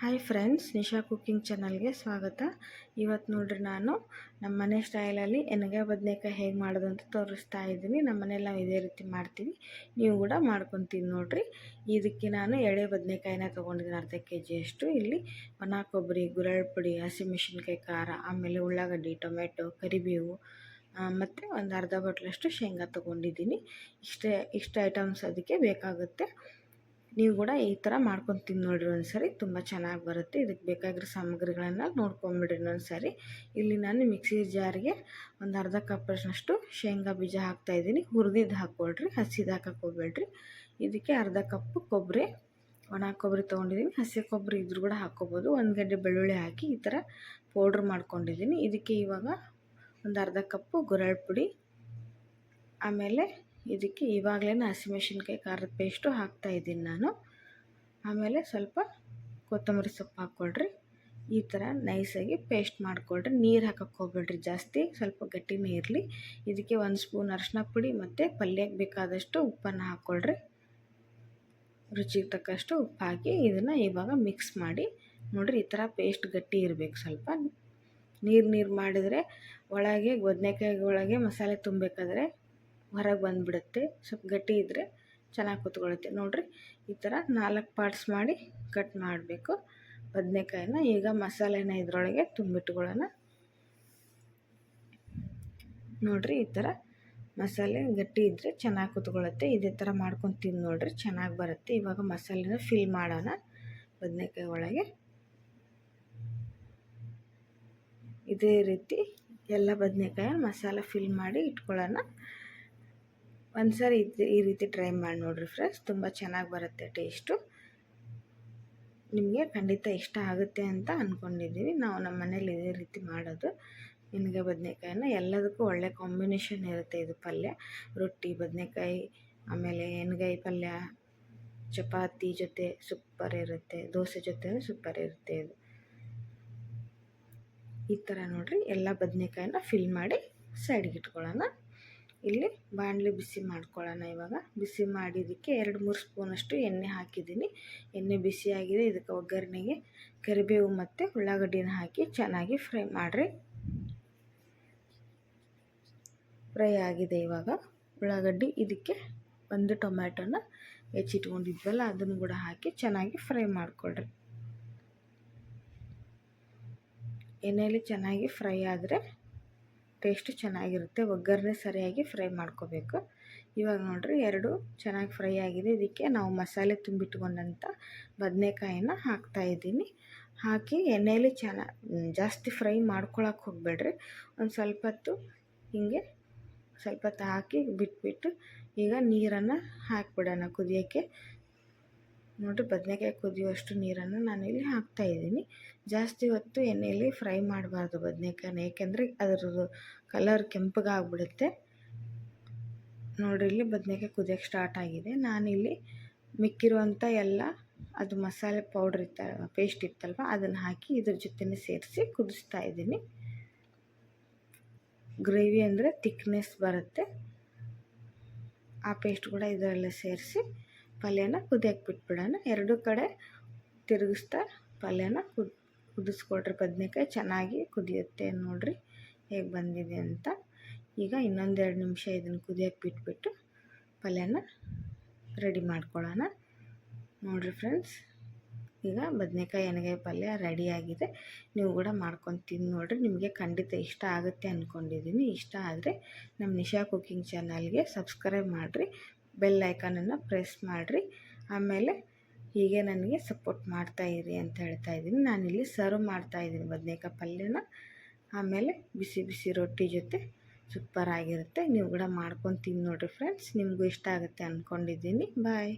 Hi friends, Nisha cooking ಚಾನಲ್ಗೆ ಸ್ವಾಗತ. ಇವತ್ತು ನೋಡ್ರಿ ನಾನು ನಮ್ಮ ಮನೆ ಸ್ಟೈಲಲ್ಲಿ ಎಣ್ಗಾಯಿ ಬದನೇಕಾಯಿ ಹೇಗೆ ಮಾಡೋದು ಅಂತ ತೋರಿಸ್ತಾ ಇದ್ದೀನಿ. ನಮ್ಮ ಮನೇಲಿ ನಾವು ಇದೇ ರೀತಿ ಮಾಡ್ತೀವಿ, ನೀವು ಕೂಡ ಮಾಡ್ಕೊತೀನಿ ನೋಡಿರಿ. ಇದಕ್ಕೆ ನಾನು ಎಳೆ ಬದನೇಕಾಯಿನ ತೊಗೊಂಡಿದ್ದೀನಿ, ಅರ್ಧ kg. ಇಲ್ಲಿ ಒಣ ಕೊಬ್ಬರಿ, ಗುರೆಳ್ಳು ಪುಡಿ, ಹಸಿಮೆಣಸಿನ್ಕಾಯಿ ಖಾರ, ಆಮೇಲೆ ಉಳ್ಳಾಗಡ್ಡಿ, ಟೊಮೆಟೊ, ಕರಿಬೇವು ಮತ್ತು ಒಂದು ಅರ್ಧ ಬಟ್ಲಷ್ಟು ಶೇಂಗಾ ತೊಗೊಂಡಿದ್ದೀನಿ. ಇಷ್ಟು ಐಟಮ್ಸ್ ಅದಕ್ಕೆ ಬೇಕಾಗುತ್ತೆ. ನೀವು ಕೂಡ ಈ ಥರ ಮಾಡ್ಕೊತೀನಿ ನೋಡಿರಿ ಒಂದ್ಸರಿ, ತುಂಬ ಚೆನ್ನಾಗಿ ಬರುತ್ತೆ. ಇದಕ್ಕೆ ಬೇಕಾಗಿರೋ ಸಾಮಗ್ರಿಗಳನ್ನು ನೋಡ್ಕೊಂಬಿಡ್ರಿ ಒಂದ್ಸರಿ. ಇಲ್ಲಿ ನಾನು ಮಿಕ್ಸಿ ಜಾರಿಗೆ ಒಂದು ಅರ್ಧ ಕಪ್ಪಷ್ಟು ಶೇಂಗಾ ಬೀಜ ಹಾಕ್ತಾಯಿದ್ದೀನಿ. ಹುರಿದಿದ್ದು ಹಾಕ್ಕೊಳ್ರಿ, ಹಸಿದು ಹಾಕಕ್ಕೆ ಹೋಗ್ಬೇಡ್ರಿ. ಇದಕ್ಕೆ ಅರ್ಧ ಕಪ್ಪು ಕೊಬ್ಬರಿ, ಒಣ ಕೊಬ್ಬರಿ ತೊಗೊಂಡಿದ್ದೀನಿ. ಹಸಿ ಕೊಬ್ಬರಿ ಇದ್ರೂ ಕೂಡ ಹಾಕ್ಕೋಬೋದು. ಒಂದು ಗಡ್ಡೆ ಬೆಳ್ಳುಳ್ಳಿ ಹಾಕಿ ಈ ಥರ ಪೌಡ್ರ್ ಮಾಡ್ಕೊಂಡಿದ್ದೀನಿ. ಇದಕ್ಕೆ ಇವಾಗ ಒಂದು ಅರ್ಧ ಕಪ್ಪು ಗುರೆಳ್ಳು ಪುಡಿ, ಆಮೇಲೆ ಇದಕ್ಕೆ ಇವಾಗಲೇ ಹಸಿಮೆಣಸಿನ್ಕಾಯಿ ಖಾರದ ಪೇಸ್ಟು ಹಾಕ್ತಾಯಿದ್ದೀನಿ ನಾನು. ಆಮೇಲೆ ಸ್ವಲ್ಪ ಕೊತ್ತಂಬರಿ ಸೊಪ್ಪು ಹಾಕ್ಕೊಳ್ರಿ. ಈ ಥರ ನೈಸಾಗಿ ಪೇಸ್ಟ್ ಮಾಡಿಕೊಳ್ರಿ. ನೀರು ಹಾಕಕ್ಕೆ ಹೋಗ್ಬೇಡ್ರಿ ಜಾಸ್ತಿ, ಸ್ವಲ್ಪ ಗಟ್ಟಿನೇ ಇರಲಿ. ಇದಕ್ಕೆ 1 ಸ್ಪೂನ್ ಅರಿಶಿನ ಪುಡಿ ಮತ್ತು ಪಲ್ಯಕ್ಕೆ ಬೇಕಾದಷ್ಟು ಉಪ್ಪನ್ನು ಹಾಕ್ಕೊಳ್ರಿ. ರುಚಿಗೆ ತಕ್ಕಷ್ಟು ಉಪ್ಪು ಹಾಕಿ ಇದನ್ನು ಇವಾಗ ಮಿಕ್ಸ್ ಮಾಡಿ ನೋಡಿರಿ. ಈ ಥರ ಪೇಸ್ಟ್ ಗಟ್ಟಿ ಇರಬೇಕು. ಸ್ವಲ್ಪ ನೀರು ಮಾಡಿದರೆ ಒಳಗೆ ಬದನೇಕಾಯಿ ಒಳಗೆ ಮಸಾಲೆ ತುಂಬಬೇಕಾದ್ರೆ ಹೊರಗೆ ಬಂದುಬಿಡುತ್ತೆ. ಸ್ವಲ್ಪ ಗಟ್ಟಿ ಇದ್ದರೆ ಚೆನ್ನಾಗಿ ಕೂತ್ಕೊಳ್ಳುತ್ತೆ ನೋಡಿರಿ. ಈ ಥರ 4 ಪಾರ್ಟ್ಸ್ ಮಾಡಿ ಕಟ್ ಮಾಡಬೇಕು ಬದನೇಕಾಯಿನ. ಈಗ ಮಸಾಲೆನ ಇದರೊಳಗೆ ತುಂಬಿಟ್ಕೊಳ್ಳೋಣ ನೋಡಿರಿ. ಈ ಥರ ಮಸಾಲೆ ಗಟ್ಟಿ ಇದ್ದರೆ ಚೆನ್ನಾಗಿ ಕೂತ್ಕೊಳ್ಳುತ್ತೆ. ಇದೇ ಥರ ಮಾಡ್ಕೊತೀನಿ ನೋಡಿರಿ, ಚೆನ್ನಾಗಿ ಬರುತ್ತೆ. ಇವಾಗ ಮಸಾಲೆನ ಫಿಲ್ ಮಾಡೋಣ ಬದನೇಕಾಯಿ ಒಳಗೆ. ಇದೇ ರೀತಿ ಎಲ್ಲ ಬದನೇಕಾಯಿ ಮಸಾಲೆ ಫಿಲ್ ಮಾಡಿ ಇಟ್ಕೊಳ್ಳೋಣ. ಒಂದ್ಸರಿ ಈ ರೀತಿ ಟ್ರೈ ಮಾಡಿ ನೋಡಿರಿ ಫ್ರೆಂಡ್ಸ್, ತುಂಬ ಚೆನ್ನಾಗಿ ಬರುತ್ತೆ ಟೇಸ್ಟು. ನಿಮಗೆ ಖಂಡಿತ ಇಷ್ಟ ಆಗುತ್ತೆ ಅಂತ ಅಂದ್ಕೊಂಡಿದ್ದೀವಿ. ನಾವು ನಮ್ಮ ಮನೇಲಿ ಇದೇ ರೀತಿ ಮಾಡೋದು. ಎಣ್ಗಾಯಿ ಬದನೇಕಾಯಿನ ಎಲ್ಲದಕ್ಕೂ ಒಳ್ಳೆ ಕಾಂಬಿನೇಷನ್ ಇರುತ್ತೆ ಇದು ಪಲ್ಯ. ರೊಟ್ಟಿ, ಬದನೇಕಾಯಿ, ಆಮೇಲೆ ಎಣ್ಗಾಯಿ ಪಲ್ಯ, ಚಪಾತಿ ಜೊತೆ ಸೂಪರ್ ಇರುತ್ತೆ. ದೋಸೆ ಜೊತೆನೂ ಸೂಪರ್ ಇರುತ್ತೆ ಇದು. ಈ ಥರ ನೋಡಿರಿ, ಎಲ್ಲ ಬದನೇಕಾಯಿನ ಫಿಲ್ ಮಾಡಿ ಸೈಡ್ಗೆ ಇಟ್ಕೊಳ್ಳೋಣ. ಇಲ್ಲಿ ಬಾಣಲೆ ಬಿಸಿ ಮಾಡ್ಕೊಳ್ಳೋಣ. ಇವಾಗ ಬಿಸಿ ಮಾಡಿದ್ದಕ್ಕೆ 2-3 ಸ್ಪೂನಷ್ಟು ಎಣ್ಣೆ ಹಾಕಿದ್ದೀನಿ. ಎಣ್ಣೆ ಬಿಸಿಯಾಗಿದೆ. ಇದಕ್ಕೆ ಒಗ್ಗರಣೆಗೆ ಕರಿಬೇವು ಮತ್ತು ಉಳ್ಳಾಗಡ್ಡಿನ ಹಾಕಿ ಚೆನ್ನಾಗಿ ಫ್ರೈ ಮಾಡಿರಿ. ಫ್ರೈ ಆಗಿದೆ ಇವಾಗ ಉಳ್ಳಾಗಡ್ಡಿ. ಇದಕ್ಕೆ 1 ಟೊಮ್ಯಾಟೊನ ಹೆಚ್ಚಿಟ್ಕೊಂಡಿದ್ವಲ್ಲ ಅದನ್ನು ಕೂಡ ಹಾಕಿ ಚೆನ್ನಾಗಿ ಫ್ರೈ ಮಾಡಿಕೊಳ್ರಿ. ಎಣ್ಣೆಯಲ್ಲಿ ಚೆನ್ನಾಗಿ ಫ್ರೈ ಆದರೆ ಟೇಸ್ಟು ಚೆನ್ನಾಗಿರುತ್ತೆ. ಒಗ್ಗರಣೆ ಸರಿಯಾಗಿ ಫ್ರೈ ಮಾಡ್ಕೋಬೇಕು. ಇವಾಗ ನೋಡಿರಿ 2 ಚೆನ್ನಾಗಿ ಫ್ರೈ ಆಗಿದೆ. ಇದಕ್ಕೆ ನಾವು ಮಸಾಲೆ ತುಂಬಿಟ್ಕೊಂಡಂಥ ಬದನೇಕಾಯಿನ ಹಾಕ್ತಾಯಿದ್ದೀನಿ. ಹಾಕಿ ಎಣ್ಣೆಯಲ್ಲಿ ಜಾಸ್ತಿ ಫ್ರೈ ಮಾಡ್ಕೊಳಕ್ಕೆ ಹೋಗಬೇಡ್ರಿ. ಒಂದು ಸ್ವಲ್ಪ ಹೊತ್ತು ಹೀಗೆ ಸ್ವಲ್ಪ ಹೊತ್ತು ಹಾಕಿ ಬಿಟ್ಬಿಟ್ಟು ಈಗ ನೀರನ್ನು ಹಾಕಿಬಿಡೋಣ ಕುದಿಯೋಕ್ಕೆ. ನೋಡಿರಿ, ಬದನೇಕಾಯಿ ಕುದಿಯುವಷ್ಟು ನೀರನ್ನು ನಾನಿಲ್ಲಿ ಹಾಕ್ತಾಯಿದ್ದೀನಿ. ಜಾಸ್ತಿ ಹೊತ್ತು ಎಣ್ಣೆಯಲ್ಲಿ ಫ್ರೈ ಮಾಡಬಾರ್ದು ಬದನೇಕಾಯಿನ, ಏಕೆಂದರೆ ಅದರದ್ದು ಕಲರ್ ಕೆಂಪಗಾಗ್ಬಿಡುತ್ತೆ. ನೋಡಿರಿ, ಇಲ್ಲಿ ಬದನೇಕಾಯಿ ಕುದಿಯೋಕ್ಕೆ ಸ್ಟಾರ್ಟ್ ಆಗಿದೆ. ನಾನಿಲ್ಲಿ ಮಿಕ್ಕಿರುವಂಥ ಎಲ್ಲ ಅದು ಮಸಾಲೆ ಪೌಡ್ರ್ ಪೇಸ್ಟ್ ಇತ್ತಲ್ವ ಅದನ್ನು ಹಾಕಿ ಇದ್ರ ಜೊತೆನೇ ಸೇರಿಸಿ ಕುದಿಸ್ತಾ ಇದ್ದೀನಿ. ಗ್ರೇವಿ ಅಂದರೆ ಥಿಕ್ನೆಸ್ ಬರುತ್ತೆ. ಆ ಪೇಸ್ಟ್ ಕೂಡ ಇದರಲ್ಲೇ ಸೇರಿಸಿ ಪಲ್ಯನ ಕುದಿಯೋಕ್ಕೆ ಬಿಟ್ಬಿಡೋಣ. 2 ಕಡೆ ತಿರುಗಿಸ್ತಾ ಪಲ್ಯನ ಕುದಿಸ್ಕೊಳ್ರಿ. ಬದನೇಕಾಯಿ ಚೆನ್ನಾಗಿ ಕುದಿಯುತ್ತೆ ನೋಡಿರಿ ಹೇಗೆ ಬಂದಿದೆ ಅಂತ. ಈಗ ಇನ್ನೊಂದು 2 ನಿಮಿಷ ಇದನ್ನು ಕುದಿಯೋಕ್ಕೆ ಬಿಟ್ಬಿಟ್ಟು ಪಲ್ಯನ ರೆಡಿ ಮಾಡ್ಕೊಳ್ಳೋಣ. ನೋಡಿರಿ ಫ್ರೆಂಡ್ಸ್, ಈಗ ಬದನೇಕಾಯಿ ಎಣ್ಗಾಯಿ ಪಲ್ಯ ರೆಡಿಯಾಗಿದೆ. ನೀವು ಕೂಡ ಮಾಡ್ಕೊತೀನಿ ನೋಡಿರಿ. ನಿಮಗೆ ಖಂಡಿತ ಇಷ್ಟ ಆಗುತ್ತೆ ಅಂದ್ಕೊಂಡಿದ್ದೀನಿ. ಇಷ್ಟ ಆದರೆ ನಮ್ಮ ನಿಶಾ ಕುಕ್ಕಿಂಗ್ ಚಾನಲ್ಗೆ ಸಬ್ಸ್ಕ್ರೈಬ್ ಮಾಡಿರಿ, ಬೆಲ್ ಐಕಾನನ್ನು ಪ್ರೆಸ್ ಮಾಡಿರಿ. ಆಮೇಲೆ ಹೀಗೆ ನನಗೆ ಸಪೋರ್ಟ್ ಮಾಡ್ತಾಯಿರಿ ಅಂತ ಹೇಳ್ತಾ ಇದ್ದೀನಿ. ನಾನಿಲ್ಲಿ ಸರ್ವ್ ಮಾಡ್ತಾಯಿದ್ದೀನಿ ಬದನೇಕಾಯಿ ಪಲ್ಯನ. ಆಮೇಲೆ ಬಿಸಿ ಬಿಸಿ ರೊಟ್ಟಿ ಜೊತೆ ಸೂಪರ್ ಆಗಿರುತ್ತೆ. ನೀವು ಕೂಡ ಮಾಡ್ಕೊತೀನಿ ನೋಡಿರಿ ಫ್ರೆಂಡ್ಸ್. ನಿಮಗೂ ಇಷ್ಟ ಆಗುತ್ತೆ ಅಂದ್ಕೊಂಡಿದ್ದೀನಿ. ಬಾಯ್.